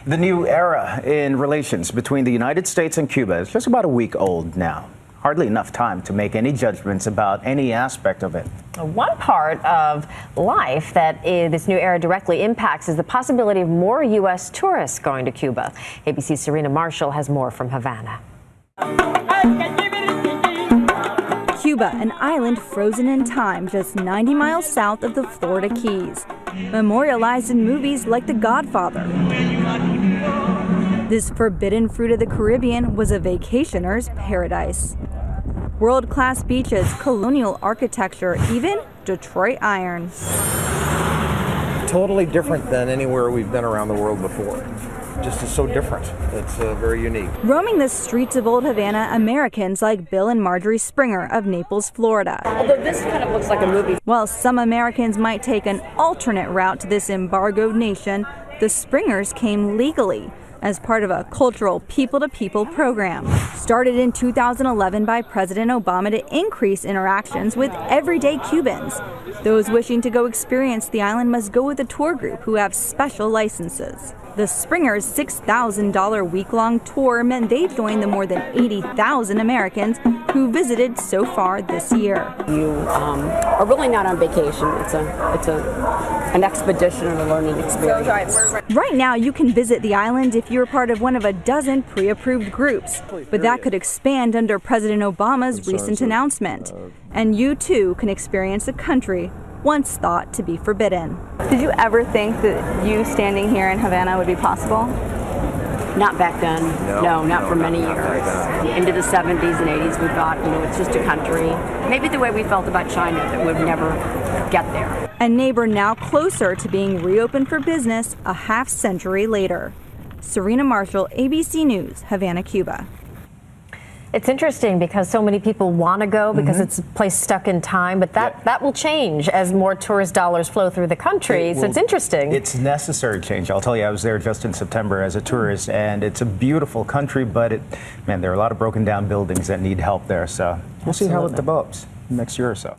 The new era in relations between the United States and Cuba is just about a week old now. Hardly enough time to make any judgments about any aspect of it. One part of life that this new era directly impacts is the possibility of more U.S. tourists going to Cuba. ABC's Serena Marshall has more from Havana. Cuba, an island frozen in time just 90 miles south of the Florida Keys, memorialized in movies like The Godfather. This forbidden fruit of the Caribbean was a vacationer's paradise. World-class beaches, colonial architecture, even Detroit iron. Totally different than anywhere we've been around the world before. Just is so different. It's very unique. Roaming the streets of Old Havana, Americans like Bill and Marjorie Springer of Naples, Florida. Although this kind of looks like a movie. While some Americans might take an alternate route to this embargoed nation, the Springers came legally as part of a cultural people-to-people program. Started in 2011 by President Obama to increase interactions with everyday Cubans. Those wishing to go experience the island must go with a tour group who have special licenses. The Springers' $6,000 week-long tour meant they've joined the more than 80,000 Americans who visited so far this year. You are really not on vacation. It's an expedition and a learning experience. Right now, you can visit the island if you're part of one of a dozen pre-approved groups, but that could expand under President Obama's recent announcement. And you too can experience a country once thought to be forbidden. Did you ever think that you standing here in Havana would be possible? Not back then. No, not for many years. Into the 70s and 80s, we thought, it's just a country. Maybe the way we felt about China, that we'd never get there. A neighbor now closer to being reopened for business a half-century later. Serena Marshall, ABC News, Havana, Cuba. It's interesting because so many people want to go because it's a place stuck in time, but that will change as more tourist dollars flow through the country. So it's interesting. It's necessary change. I'll tell you, I was there just in September as a tourist, and it's a beautiful country, but there are a lot of broken down buildings that need help there. So we'll see how it develops next year or so.